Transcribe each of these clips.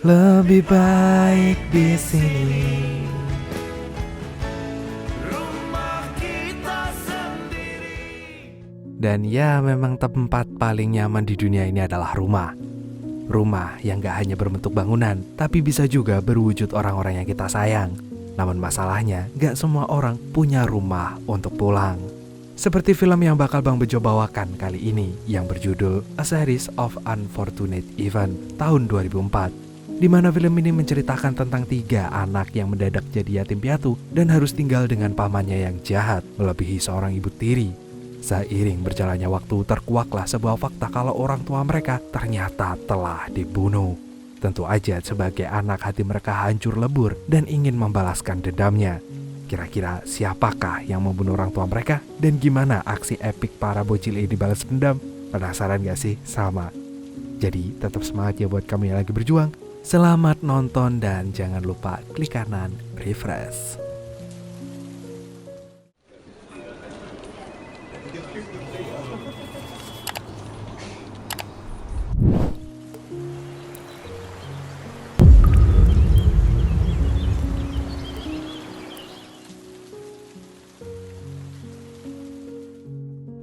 Lebih baik di sini. Dan ya, memang tempat paling nyaman di dunia ini adalah rumah. Rumah yang gak hanya berbentuk bangunan, tapi bisa juga berwujud orang-orang yang kita sayang. Namun masalahnya, gak semua orang punya rumah untuk pulang. Seperti film yang bakal Bang Bejo bawakan kali ini, yang berjudul A Series of Unfortunate Events tahun 2004. Di mana film ini menceritakan tentang 3 anak yang mendadak jadi yatim piatu dan harus tinggal dengan pamannya yang jahat melebihi seorang ibu tiri. Seiring berjalannya waktu, terkuaklah sebuah fakta kalau orang tua mereka ternyata telah dibunuh. Tentu aja sebagai anak hati mereka hancur lebur dan ingin membalaskan dendamnya. Kira-kira siapakah yang membunuh orang tua mereka? Dan gimana aksi epik para bocil ini dibalas dendam? Penasaran gak sih? Sama. Jadi tetap semangat ya buat kamu yang lagi berjuang. Selamat nonton dan jangan lupa klik kanan refresh.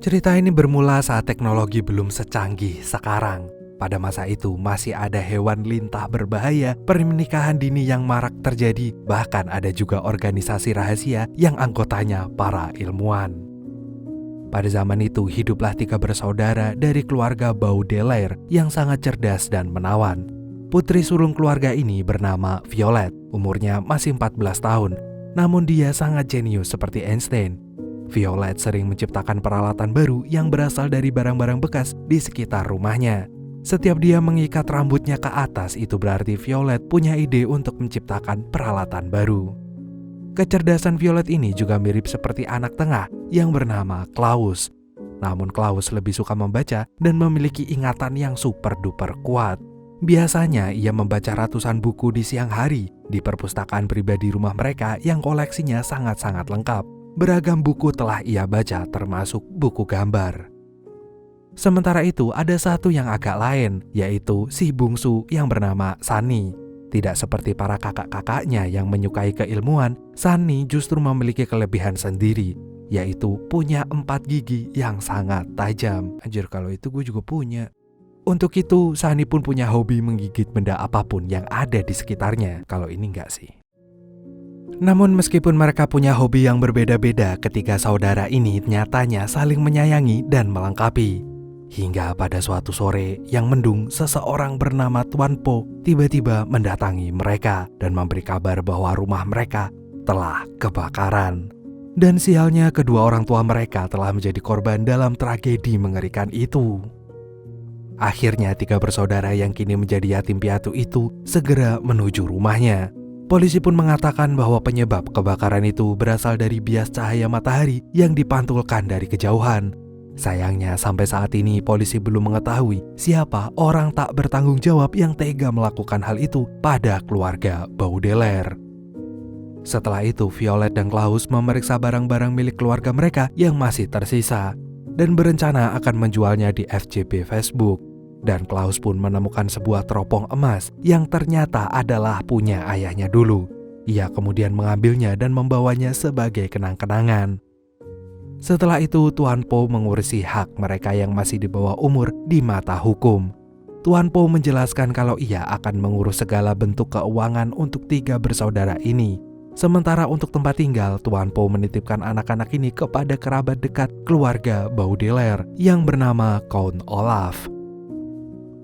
Cerita ini bermula saat teknologi belum secanggih sekarang. Pada masa itu masih ada hewan lintah berbahaya, pernikahan dini yang marak terjadi, bahkan ada juga organisasi rahasia yang anggotanya para ilmuwan. Pada zaman itu hiduplah 3 bersaudara dari keluarga Baudelaire yang sangat cerdas dan menawan. Putri sulung keluarga ini bernama Violet, umurnya masih 14 tahun, namun dia sangat jenius seperti Einstein. Violet sering menciptakan peralatan baru yang berasal dari barang-barang bekas di sekitar rumahnya. Setiap dia mengikat rambutnya ke atas, itu berarti Violet punya ide untuk menciptakan peralatan baru. Kecerdasan Violet ini juga mirip seperti anak tengah yang bernama Klaus. Namun Klaus lebih suka membaca dan memiliki ingatan yang super duper kuat. Biasanya ia membaca ratusan buku di siang hari di perpustakaan pribadi rumah mereka yang koleksinya sangat-sangat lengkap. Beragam buku telah ia baca termasuk buku gambar. Sementara itu ada satu yang agak lain, yaitu si bungsu yang bernama Sunny. Tidak seperti para kakak-kakaknya yang menyukai keilmuan, Sunny justru memiliki kelebihan sendiri, yaitu punya 4 gigi yang sangat tajam. Anjir, kalau itu gue juga punya. Untuk itu Sunny pun punya hobi menggigit benda apapun yang ada di sekitarnya. Kalau ini enggak sih. Namun meskipun mereka punya hobi yang berbeda-beda, ketiga saudara ini nyatanya saling menyayangi dan melengkapi. Hingga pada suatu sore yang mendung, seseorang bernama Tuan Po tiba-tiba mendatangi mereka dan memberi kabar bahwa rumah mereka telah kebakaran. Dan sialnya kedua orang tua mereka telah menjadi korban dalam tragedi mengerikan itu. Akhirnya 3 bersaudara yang kini menjadi yatim piatu itu segera menuju rumahnya. Polisi pun mengatakan bahwa penyebab kebakaran itu berasal dari bias cahaya matahari yang dipantulkan dari kejauhan. Sayangnya sampai saat ini polisi belum mengetahui siapa orang tak bertanggung jawab yang tega melakukan hal itu pada keluarga Baudelaire. Setelah itu Violet dan Klaus memeriksa barang-barang milik keluarga mereka yang masih tersisa dan berencana akan menjualnya di FYP Facebook. Dan Klaus pun menemukan sebuah teropong emas yang ternyata adalah punya ayahnya dulu. Ia kemudian mengambilnya dan membawanya sebagai kenang-kenangan. Setelah itu Tuan Po mengurusi hak mereka yang masih di bawah umur di mata hukum. Tuan Po menjelaskan kalau ia akan mengurus segala bentuk keuangan untuk 3 bersaudara ini. Sementara untuk tempat tinggal, Tuan Po menitipkan anak-anak ini kepada kerabat dekat keluarga Baudelaire yang bernama Count Olaf.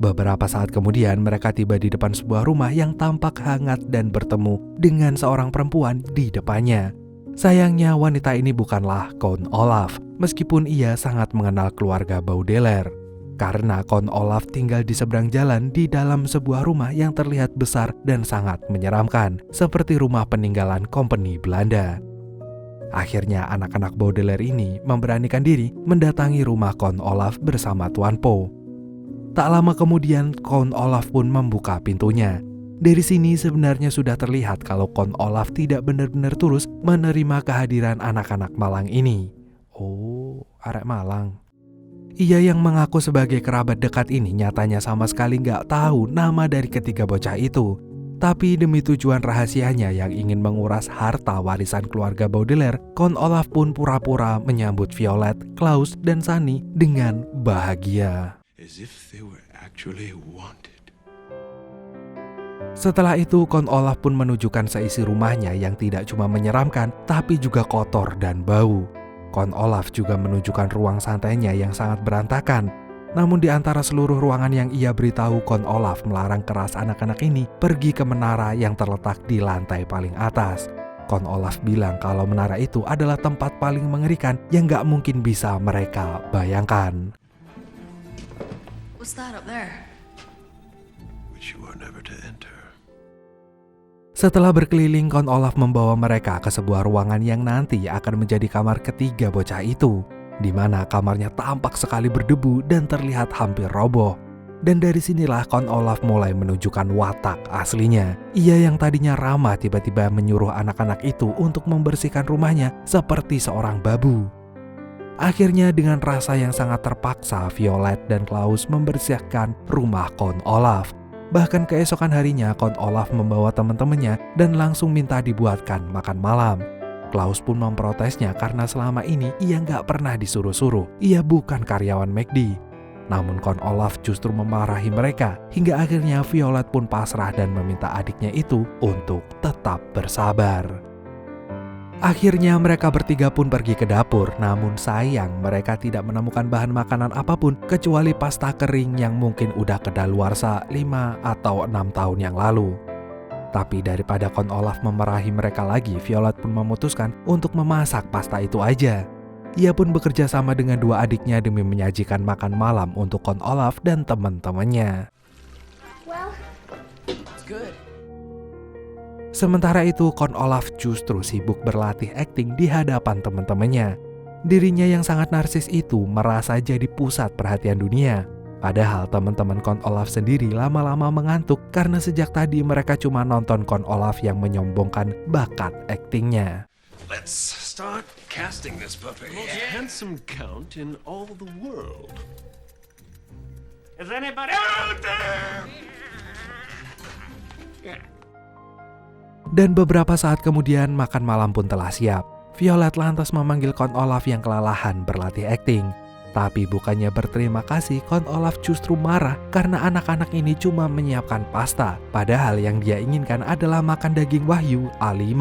Beberapa saat kemudian mereka tiba di depan sebuah rumah yang tampak hangat dan bertemu dengan seorang perempuan di depannya. Sayangnya wanita ini bukanlah Count Olaf, meskipun ia sangat mengenal keluarga Baudelaire. Karena Count Olaf tinggal di seberang jalan di dalam sebuah rumah yang terlihat besar dan sangat menyeramkan, seperti rumah peninggalan kompeni Belanda. Akhirnya anak-anak Baudelaire ini memberanikan diri mendatangi rumah Count Olaf bersama Tuan Po. Tak lama kemudian Count Olaf pun membuka pintunya. Dari sini sebenarnya sudah terlihat kalau Count Olaf tidak benar-benar tulus menerima kehadiran anak-anak malang ini. Oh, arek malang. Ia yang mengaku sebagai kerabat dekat ini nyatanya sama sekali nggak tahu nama dari ketiga bocah itu. Tapi demi tujuan rahasianya yang ingin menguras harta warisan keluarga Baudelaire, Count Olaf pun pura-pura menyambut Violet, Klaus, dan Sunny dengan bahagia. As if they were actually wanted. Setelah itu, Count Olaf pun menunjukkan seisi rumahnya yang tidak cuma menyeramkan, tapi juga kotor dan bau. Count Olaf juga menunjukkan ruang santainya yang sangat berantakan. Namun di antara seluruh ruangan yang ia beritahu, Count Olaf melarang keras anak-anak ini pergi ke menara yang terletak di lantai paling atas. Count Olaf bilang kalau menara itu adalah tempat paling mengerikan yang gak mungkin bisa mereka bayangkan. What's that up there? Which you are never to enter. Setelah berkeliling, Count Olaf membawa mereka ke sebuah ruangan yang nanti akan menjadi kamar ketiga bocah itu, di mana kamarnya tampak sekali berdebu dan terlihat hampir roboh. Dan dari sinilah Count Olaf mulai menunjukkan watak aslinya. Ia yang tadinya ramah tiba-tiba menyuruh anak-anak itu untuk membersihkan rumahnya seperti seorang babu. Akhirnya dengan rasa yang sangat terpaksa, Violet dan Klaus membersihkan rumah Count Olaf. Bahkan keesokan harinya Count Olaf membawa teman-temannya dan langsung minta dibuatkan makan malam. Klaus pun memprotesnya karena selama ini ia nggak pernah disuruh-suruh. Ia bukan karyawan McD. Namun Count Olaf justru memarahi mereka hingga akhirnya Violet pun pasrah dan meminta adiknya itu untuk tetap bersabar. Akhirnya mereka bertiga pun pergi ke dapur, namun sayang mereka tidak menemukan bahan makanan apapun kecuali pasta kering yang mungkin udah kedaluarsa 5 atau 6 tahun yang lalu. Tapi daripada Count Olaf memarahi mereka lagi, Violet pun memutuskan untuk memasak pasta itu aja. Ia pun bekerja sama dengan dua adiknya demi menyajikan makan malam untuk Count Olaf dan teman-temannya. Well, it's good. Sementara itu, Count Olaf justru sibuk berlatih akting di hadapan teman-temannya. Dirinya yang sangat narsis itu merasa jadi pusat perhatian dunia. Padahal teman-teman Count Olaf sendiri lama-lama mengantuk karena sejak tadi mereka cuma nonton Count Olaf yang menyombongkan bakat aktingnya. Let's start casting this puppy. The most handsome count in all the world. Is anybody out there? Dan beberapa saat kemudian makan malam pun telah siap. Violet lantas memanggil Count Olaf yang kelelahan berlatih akting. Tapi bukannya berterima kasih, Count Olaf justru marah karena anak-anak ini cuma menyiapkan pasta. Padahal yang dia inginkan adalah makan daging wahyu A5.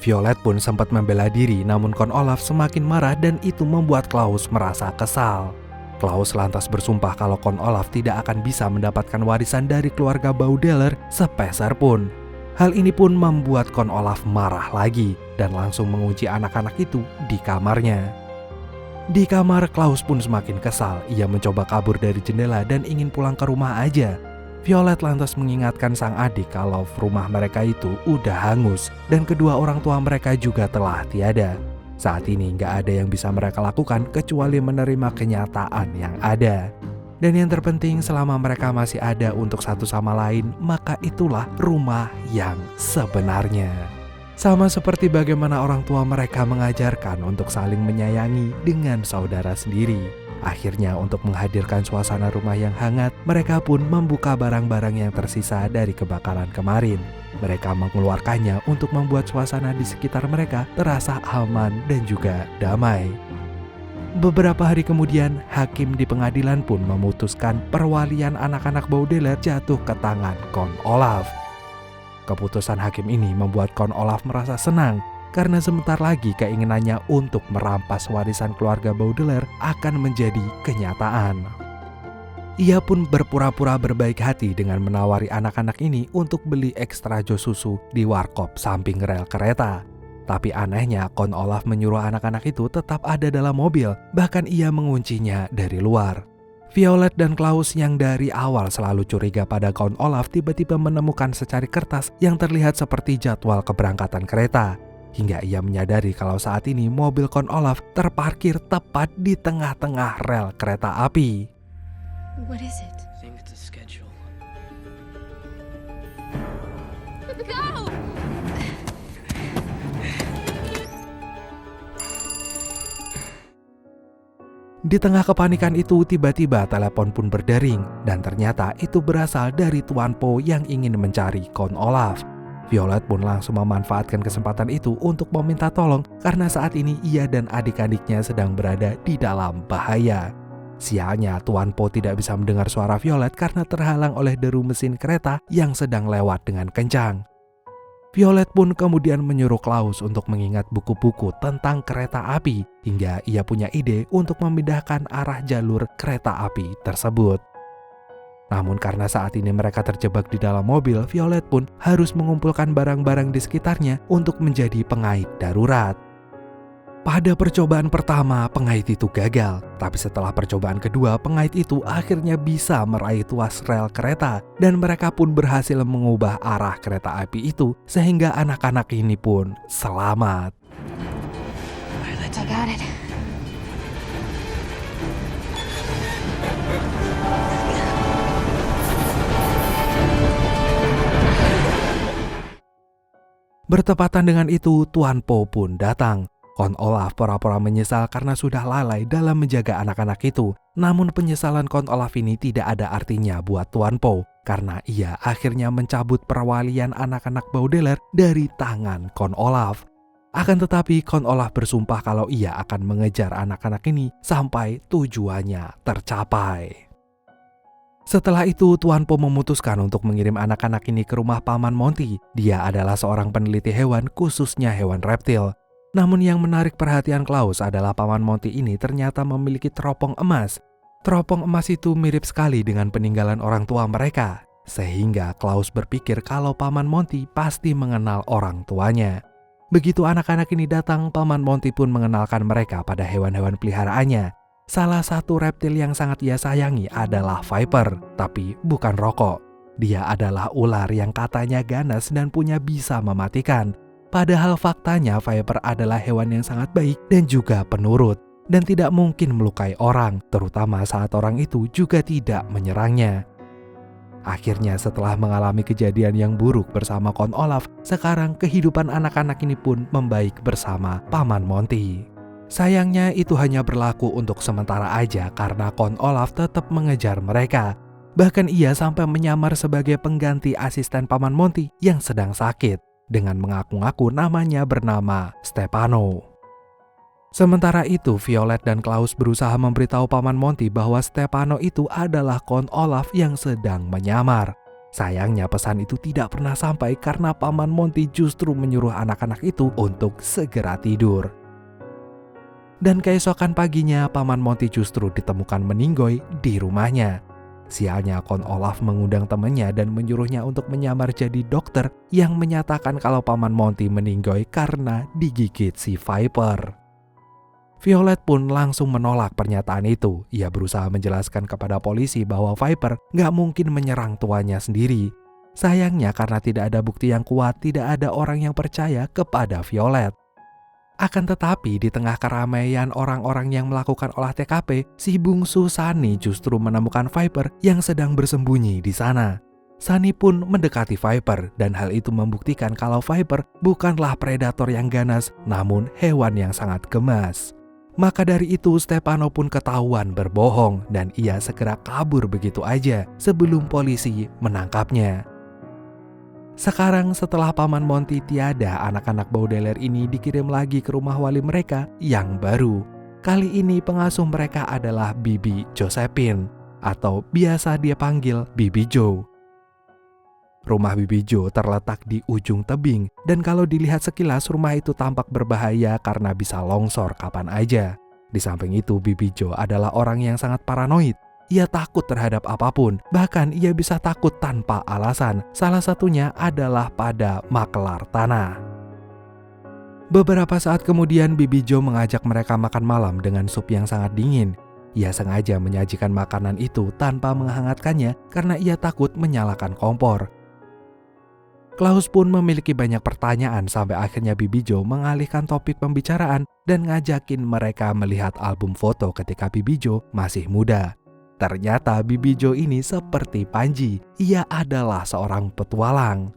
Violet pun sempat membela diri, namun Count Olaf semakin marah dan itu membuat Klaus merasa kesal. Klaus lantas bersumpah kalau Count Olaf tidak akan bisa mendapatkan warisan dari keluarga Baudelaire sepeser pun. Hal ini pun membuat Count Olaf marah lagi dan langsung mengunci anak-anak itu di kamarnya. Di kamar, Klaus pun semakin kesal. Ia mencoba kabur dari jendela dan ingin pulang ke rumah aja. Violet lantas mengingatkan sang adik kalau rumah mereka itu udah hangus dan kedua orang tua mereka juga telah tiada. Saat ini nggak ada yang bisa mereka lakukan kecuali menerima kenyataan yang ada. Dan yang terpenting, selama mereka masih ada untuk satu sama lain, maka itulah rumah yang sebenarnya. Sama seperti bagaimana orang tua mereka mengajarkan untuk saling menyayangi dengan saudara sendiri. Akhirnya untuk menghadirkan suasana rumah yang hangat, mereka pun membuka barang-barang yang tersisa dari kebakaran kemarin. Mereka mengeluarkannya untuk membuat suasana di sekitar mereka terasa aman dan juga damai. Beberapa hari kemudian, hakim di pengadilan pun memutuskan perwalian anak-anak Baudelaire jatuh ke tangan Count Olaf. Keputusan hakim ini membuat Count Olaf merasa senang karena sebentar lagi keinginannya untuk merampas warisan keluarga Baudelaire akan menjadi kenyataan. Ia pun berpura-pura berbaik hati dengan menawari anak-anak ini untuk beli ekstra jos susu di warkop samping rel kereta. Tapi anehnya, Count Olaf menyuruh anak-anak itu tetap ada dalam mobil, bahkan ia menguncinya dari luar. Violet dan Klaus yang dari awal selalu curiga pada Count Olaf tiba-tiba menemukan secari kertas yang terlihat seperti jadwal keberangkatan kereta. Hingga ia menyadari kalau saat ini mobil Count Olaf terparkir tepat di tengah-tengah rel kereta api. What is it? I think it's a schedule. Go! Di tengah kepanikan itu, tiba-tiba telepon pun berdering, dan ternyata itu berasal dari Tuan Po yang ingin mencari Count Olaf. Violet pun langsung memanfaatkan kesempatan itu untuk meminta tolong karena saat ini ia dan adik-adiknya sedang berada di dalam bahaya. Sialnya, Tuan Po tidak bisa mendengar suara Violet karena terhalang oleh deru mesin kereta yang sedang lewat dengan kencang. Violet pun kemudian menyuruh Klaus untuk mengingat buku-buku tentang kereta api hingga ia punya ide untuk memindahkan arah jalur kereta api tersebut. Namun karena saat ini mereka terjebak di dalam mobil, Violet pun harus mengumpulkan barang-barang di sekitarnya untuk menjadi pengait darurat. Pada percobaan pertama, pengait itu gagal, tapi setelah percobaan kedua, pengait itu akhirnya bisa meraih tuas rel kereta dan mereka pun berhasil mengubah arah kereta api itu sehingga anak-anak ini pun selamat. I got it. Bertepatan dengan itu, Tuan Po pun datang. Count Olaf pura-pura menyesal karena sudah lalai dalam menjaga anak-anak itu. Namun penyesalan Count Olaf ini tidak ada artinya buat Tuan Po karena ia akhirnya mencabut perwalian anak-anak Baudelaire dari tangan Count Olaf. Akan tetapi Count Olaf bersumpah kalau ia akan mengejar anak-anak ini sampai tujuannya tercapai. Setelah itu, Tuan Po memutuskan untuk mengirim anak-anak ini ke rumah Paman Monty. Dia adalah seorang peneliti hewan, khususnya hewan reptil. Namun yang menarik perhatian Klaus adalah Paman Monty ini ternyata memiliki teropong emas. Teropong emas itu mirip sekali dengan peninggalan orang tua mereka. Sehingga Klaus berpikir kalau Paman Monty pasti mengenal orang tuanya. Begitu anak-anak ini datang, Paman Monty pun mengenalkan mereka pada hewan-hewan peliharaannya. Salah satu reptil yang sangat ia sayangi adalah Viper, tapi bukan rokok. Dia adalah ular yang katanya ganas dan punya bisa mematikan. Padahal faktanya Viper adalah hewan yang sangat baik dan juga penurut, dan tidak mungkin melukai orang, terutama saat orang itu juga tidak menyerangnya. Akhirnya setelah mengalami kejadian yang buruk bersama Count Olaf, sekarang kehidupan anak-anak ini pun membaik bersama Paman Monty. Sayangnya itu hanya berlaku untuk sementara aja karena Count Olaf tetap mengejar mereka. Bahkan ia sampai menyamar sebagai pengganti asisten Paman Monty yang sedang sakit dengan mengaku-ngaku namanya bernama Stefano. Sementara itu, Violet dan Klaus berusaha memberitahu Paman Monty bahwa Stefano itu adalah Count Olaf yang sedang menyamar. Sayangnya pesan itu tidak pernah sampai karena Paman Monty justru menyuruh anak-anak itu untuk segera tidur. Dan keesokan paginya, Paman Monty justru ditemukan meninggoy di rumahnya. Sialnya, Count Olaf mengundang temannya dan menyuruhnya untuk menyamar jadi dokter yang menyatakan kalau Paman Monty meninggoy karena digigit si Viper. Violet pun langsung menolak pernyataan itu. Ia berusaha menjelaskan kepada polisi bahwa Viper gak mungkin menyerang tuannya sendiri. Sayangnya karena tidak ada bukti yang kuat, tidak ada orang yang percaya kepada Violet. Akan tetapi di tengah keramaian orang-orang yang melakukan olah TKP, si bungsu Sunny justru menemukan Viper yang sedang bersembunyi di sana. Sunny pun mendekati Viper dan hal itu membuktikan kalau Viper bukanlah predator yang ganas, namun hewan yang sangat gemas. Maka dari itu Stefano pun ketahuan berbohong dan ia segera kabur begitu aja sebelum polisi menangkapnya. Sekarang setelah Paman Monty tiada, anak-anak Baudelaire ini dikirim lagi ke rumah wali mereka yang baru. Kali ini pengasuh mereka adalah Bibi Josephine atau biasa dia panggil Bibi Jo. Rumah Bibi Jo terletak di ujung tebing dan kalau dilihat sekilas rumah itu tampak berbahaya karena bisa longsor kapan aja. Di samping itu Bibi Jo adalah orang yang sangat paranoid. Ia takut terhadap apapun, bahkan ia bisa takut tanpa alasan. Salah satunya adalah pada makelar tanah. Beberapa saat kemudian Bibi Jo mengajak mereka makan malam dengan sup yang sangat dingin. Ia sengaja menyajikan makanan itu tanpa menghangatkannya karena ia takut menyalakan kompor. Klaus pun memiliki banyak pertanyaan sampai akhirnya Bibi Jo mengalihkan topik pembicaraan dan ngajakin mereka melihat album foto ketika Bibi Jo masih muda. Ternyata Bibi Jo ini seperti Panji, ia adalah seorang petualang.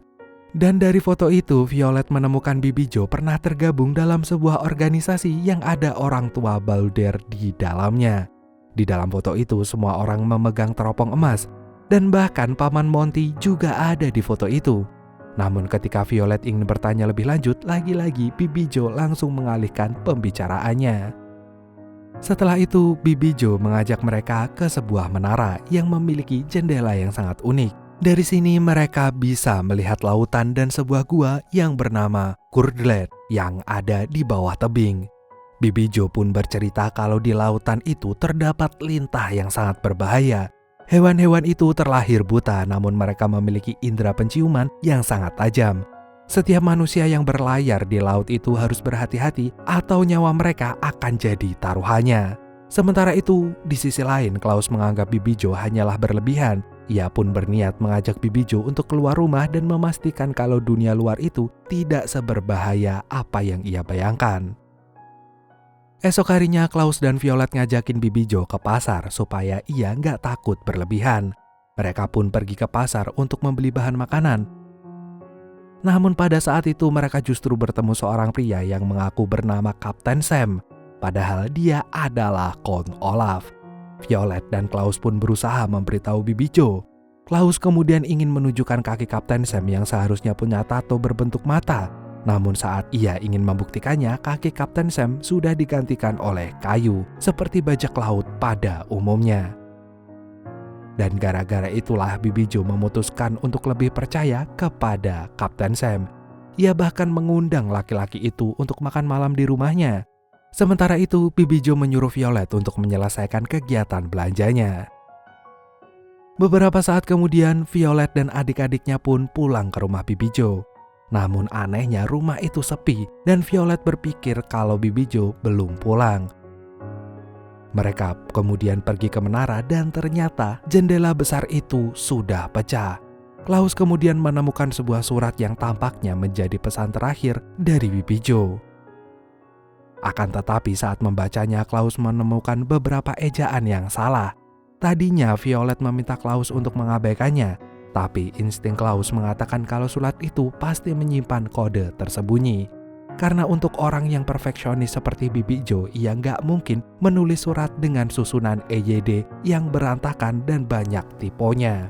Dan dari foto itu, Violet menemukan Bibi Jo pernah tergabung dalam sebuah organisasi yang ada orang tua Baudelaire di dalamnya. Di dalam foto itu semua orang memegang teropong emas, dan bahkan Paman Monty juga ada di foto itu. Namun ketika Violet ingin bertanya lebih lanjut, lagi-lagi Bibi Jo langsung mengalihkan pembicaraannya. Setelah itu, Bibi Jo mengajak mereka ke sebuah menara yang memiliki jendela yang sangat unik. Dari sini mereka bisa melihat lautan dan sebuah gua yang bernama Kurdlet yang ada di bawah tebing. Bibi Jo pun bercerita kalau di lautan itu terdapat lintah yang sangat berbahaya. Hewan-hewan itu terlahir buta, namun mereka memiliki indera penciuman yang sangat tajam. Setiap manusia yang berlayar di laut itu harus berhati-hati atau nyawa mereka akan jadi taruhannya. Sementara itu, di sisi lain Klaus menganggap Bibi Jo hanyalah berlebihan. Ia pun berniat mengajak Bibi Jo untuk keluar rumah dan memastikan kalau dunia luar itu tidak seberbahaya apa yang ia bayangkan. Esok harinya Klaus dan Violet ngajakin Bibi Jo ke pasar supaya ia nggak takut berlebihan. Mereka pun pergi ke pasar untuk membeli bahan makanan. Namun pada saat itu mereka justru bertemu seorang pria yang mengaku bernama Kapten Sam. Padahal dia adalah Count Olaf. Violet dan Klaus pun berusaha memberitahu Bibi Jo. Klaus kemudian ingin menunjukkan kaki Kapten Sam yang seharusnya punya tato berbentuk mata. Namun saat ia ingin membuktikannya, kaki Kapten Sam sudah digantikan oleh kayu, seperti bajak laut pada umumnya. Dan gara-gara itulah Bibi Jo memutuskan untuk lebih percaya kepada Kapten Sam. Ia bahkan mengundang laki-laki itu untuk makan malam di rumahnya. Sementara itu, Bibi Jo menyuruh Violet untuk menyelesaikan kegiatan belanjanya. Beberapa saat kemudian, Violet dan adik-adiknya pun pulang ke rumah Bibi Jo. Namun anehnya rumah itu sepi dan Violet berpikir kalau Bibi Jo belum pulang. Mereka kemudian pergi ke menara dan ternyata jendela besar itu sudah pecah. Klaus kemudian menemukan sebuah surat yang tampaknya menjadi pesan terakhir dari Bibi Jo. Akan tetapi saat membacanya, Klaus menemukan beberapa ejaan yang salah. Tadinya Violet meminta Klaus untuk mengabaikannya, tapi insting Klaus mengatakan kalau surat itu pasti menyimpan kode tersembunyi. Karena untuk orang yang perfeksionis seperti Bibi Jo, ia nggak mungkin menulis surat dengan susunan EYD yang berantakan dan banyak tiponya.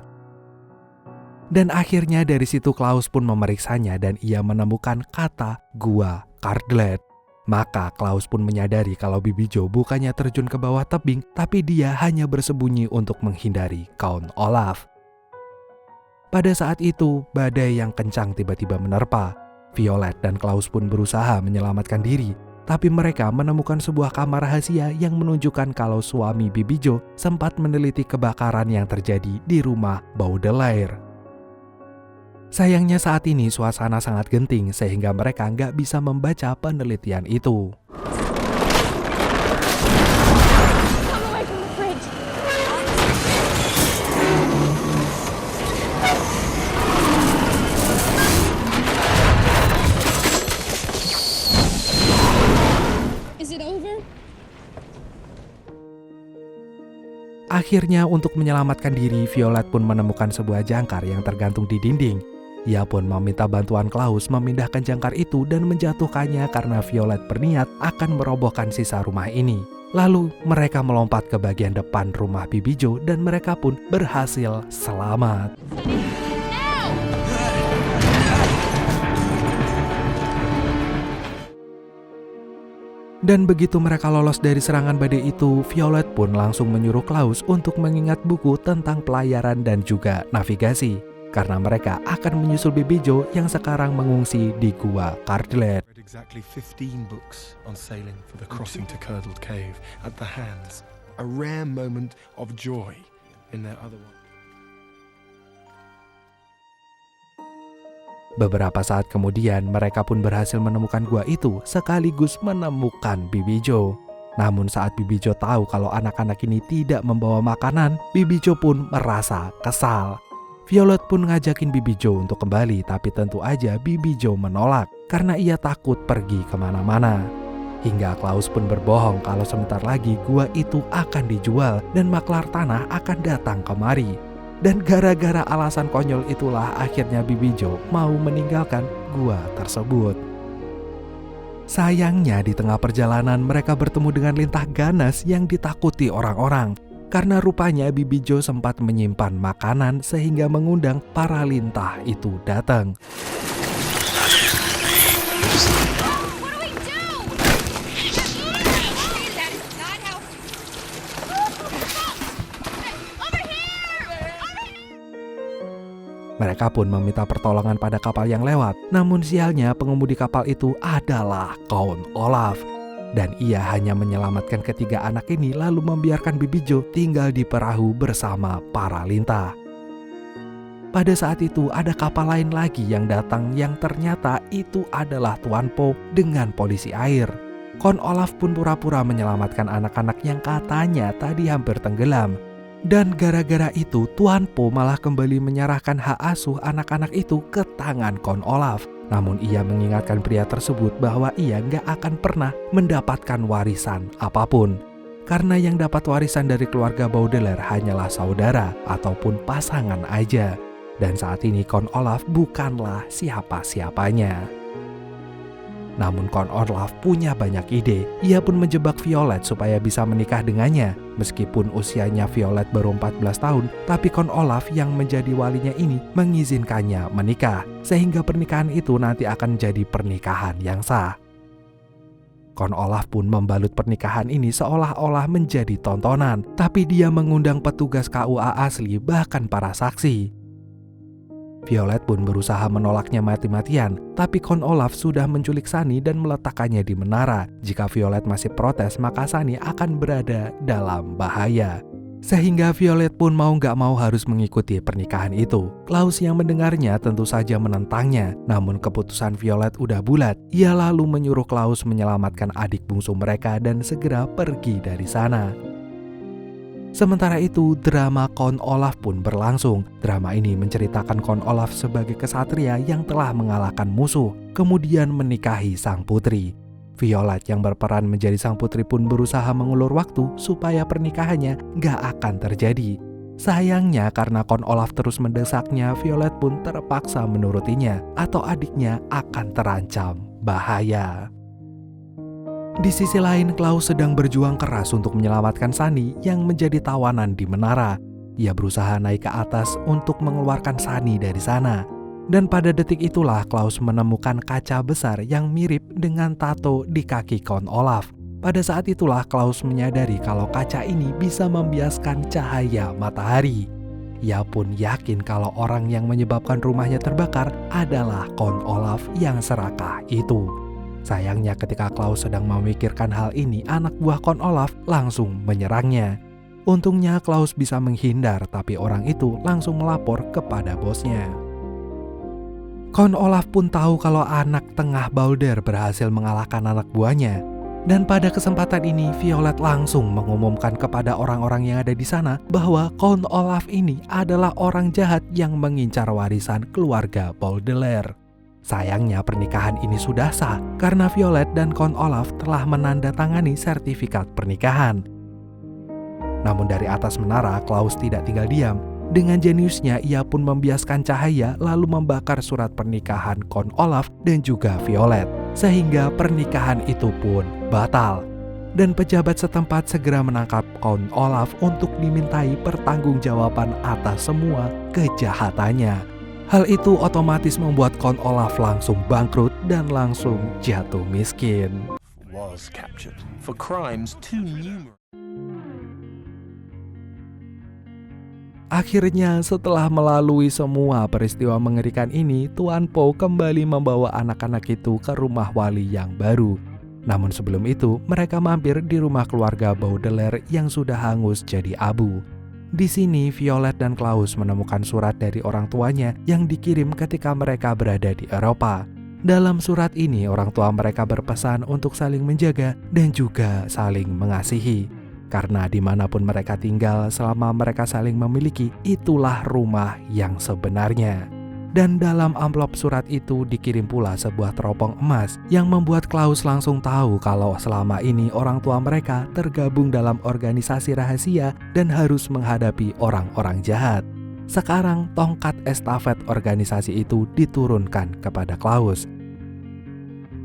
Dan akhirnya dari situ Klaus pun memeriksanya dan ia menemukan kata gua Kurdlet. Maka Klaus pun menyadari kalau Bibi Jo bukannya terjun ke bawah tebing, tapi dia hanya bersembunyi untuk menghindari Count Olaf. Pada saat itu, badai yang kencang tiba-tiba menerpa. Violet dan Klaus pun berusaha menyelamatkan diri, tapi mereka menemukan sebuah kamar rahasia yang menunjukkan kalau suami Bibi Jo sempat meneliti kebakaran yang terjadi di rumah Baudelaire. Sayangnya saat ini suasana sangat genting sehingga mereka nggak bisa membaca penelitian itu. Akhirnya untuk menyelamatkan diri, Violet pun menemukan sebuah jangkar yang tergantung di dinding. Ia pun meminta bantuan Klaus memindahkan jangkar itu dan menjatuhkannya karena Violet berniat akan merobohkan sisa rumah ini. Lalu mereka melompat ke bagian depan rumah Bibi Jo dan mereka pun berhasil selamat. Dan begitu mereka lolos dari serangan badai itu, Violet pun langsung menyuruh Klaus untuk mengingat buku tentang pelayaran dan juga navigasi. Karena mereka akan menyusul Bibi Jo yang sekarang mengungsi di gua Kurdlet. Exactly 15 books on sailing for the crossing to Curdled Cave at the hands. A rare moment of joy in their otherwise. Beberapa saat kemudian, mereka pun berhasil menemukan gua itu sekaligus menemukan Bibi Jo. Namun saat Bibi Jo tahu kalau anak-anak ini tidak membawa makanan, Bibi Jo pun merasa kesal. Violet pun ngajakin Bibi Jo untuk kembali, tapi tentu aja Bibi Jo menolak karena ia takut pergi kemana-mana. Hingga Klaus pun berbohong kalau sebentar lagi gua itu akan dijual dan maklar tanah akan datang kemari. Dan gara-gara alasan konyol itulah akhirnya Bibi Jo mau meninggalkan gua tersebut. Sayangnya di tengah perjalanan mereka bertemu dengan lintah ganas yang ditakuti orang-orang. Karena rupanya Bibi Jo sempat menyimpan makanan sehingga mengundang para lintah itu datang. Mereka pun meminta pertolongan pada kapal yang lewat. Namun sialnya pengemudi kapal itu adalah Count Olaf. Dan ia hanya menyelamatkan ketiga anak ini lalu membiarkan Bibi Jo tinggal di perahu bersama para lintah. Pada saat itu ada kapal lain lagi yang datang yang ternyata itu adalah Tuan Po dengan polisi air. Count Olaf pun pura-pura menyelamatkan anak-anak yang katanya tadi hampir tenggelam. Dan gara-gara itu Tuan Po malah kembali menyerahkan hak asuh anak-anak itu ke tangan Count Olaf. Namun ia mengingatkan pria tersebut bahwa ia nggak akan pernah mendapatkan warisan apapun. Karena yang dapat warisan dari keluarga Baudelaire hanyalah saudara ataupun pasangan aja. Dan saat ini Count Olaf bukanlah siapa-siapanya. Namun Count Olaf punya banyak ide. Ia pun menjebak Violet supaya bisa menikah dengannya. Meskipun usianya Violet baru 14 tahun, tapi Count Olaf yang menjadi walinya ini mengizinkannya menikah. Sehingga pernikahan itu nanti akan jadi pernikahan yang sah. Count Olaf pun membalut pernikahan ini seolah-olah menjadi tontonan. Tapi dia mengundang petugas KUA asli bahkan para saksi. Violet pun berusaha menolaknya mati-matian, tapi Count Olaf sudah menculik Sunny dan meletakkannya di menara. Jika Violet masih protes, maka Sunny akan berada dalam bahaya. Sehingga Violet pun mau gak mau harus mengikuti pernikahan itu. Klaus yang mendengarnya tentu saja menentangnya, namun keputusan Violet udah bulat. Ia lalu menyuruh Klaus menyelamatkan adik bungsu mereka dan segera pergi dari sana. Sementara itu, drama Count Olaf pun berlangsung. Drama ini menceritakan Count Olaf sebagai kesatria yang telah mengalahkan musuh, kemudian menikahi sang putri. Violet yang berperan menjadi sang putri pun berusaha mengulur waktu supaya pernikahannya gak akan terjadi. Sayangnya karena Count Olaf terus mendesaknya, Violet pun terpaksa menurutinya atau adiknya akan terancam bahaya. Di sisi lain, Klaus sedang berjuang keras untuk menyelamatkan Sunny yang menjadi tawanan di menara. Ia berusaha naik ke atas untuk mengeluarkan Sunny dari sana. Dan pada detik itulah Klaus menemukan kaca besar yang mirip dengan tato di kaki Count Olaf. Pada saat itulah Klaus menyadari kalau kaca ini bisa membiaskan cahaya matahari. Ia pun yakin kalau orang yang menyebabkan rumahnya terbakar adalah Count Olaf yang serakah itu. Sayangnya ketika Klaus sedang memikirkan hal ini, anak buah Count Olaf langsung menyerangnya. Untungnya Klaus bisa menghindar, tapi orang itu langsung melapor kepada bosnya. Count Olaf pun tahu kalau anak tengah Balder berhasil mengalahkan anak buahnya. Dan pada kesempatan ini Violet langsung mengumumkan kepada orang-orang yang ada di sana bahwa Count Olaf ini adalah orang jahat yang mengincar warisan keluarga Baudelaire. Sayangnya pernikahan ini sudah sah karena Violet dan Count Olaf telah menandatangani sertifikat pernikahan. Namun dari atas menara, Klaus tidak tinggal diam. Dengan jeniusnya, ia pun membiaskan cahaya lalu membakar surat pernikahan Count Olaf dan juga Violet. Sehingga pernikahan itu pun batal. Dan pejabat setempat segera menangkap Count Olaf untuk dimintai pertanggungjawaban atas semua kejahatannya. Hal itu otomatis membuat Count Olaf langsung bangkrut dan langsung jatuh miskin. Was captured for crimes too numerous. Akhirnya setelah melalui semua peristiwa mengerikan ini, Tuan Po kembali membawa anak-anak itu ke rumah wali yang baru. Namun sebelum itu, mereka mampir di rumah keluarga Baudelaire yang sudah hangus jadi abu. Di sini, Violet dan Klaus menemukan surat dari orang tuanya yang dikirim ketika mereka berada di Eropa. Dalam surat ini, orang tua mereka berpesan untuk saling menjaga dan juga saling mengasihi. Karena dimanapun mereka tinggal selama mereka saling memiliki, itulah rumah yang sebenarnya. Dan dalam amplop surat itu dikirim pula sebuah teropong emas yang membuat Klaus langsung tahu kalau selama ini orang tua mereka tergabung dalam organisasi rahasia dan harus menghadapi orang-orang jahat. Sekarang tongkat estafet organisasi itu diturunkan kepada Klaus.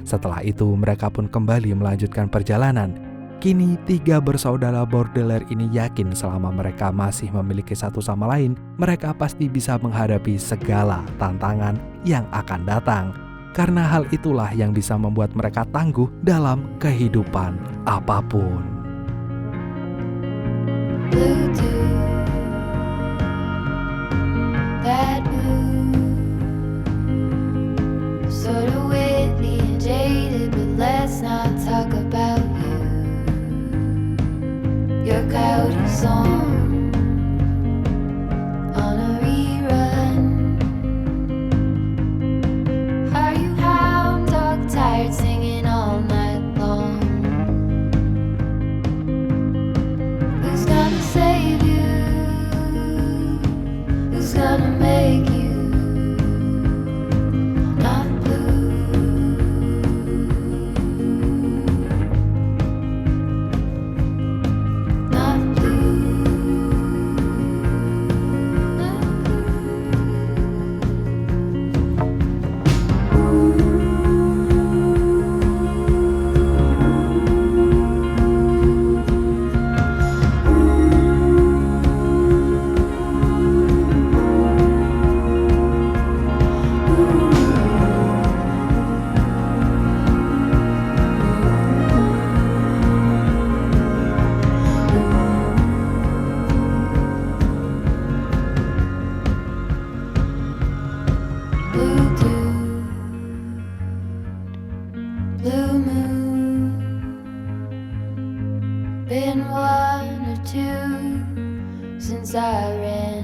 Setelah itu mereka pun kembali melanjutkan perjalanan. Kini 3 bersaudara Baudelaire ini yakin selama mereka masih memiliki satu sama lain, mereka pasti bisa menghadapi segala tantangan yang akan datang. Karena hal itulah yang bisa membuat mereka tangguh dalam kehidupan apapun. Blue dew, that moon, sort of witty and jaded, but let's not talk about you. Your coyote song on a rerun. Are you hound dog tired singing all night long? Who's gonna save you? Who's gonna make you not blue? Not blue. Not blue dew, blue moon, been 1 or 2 since I ran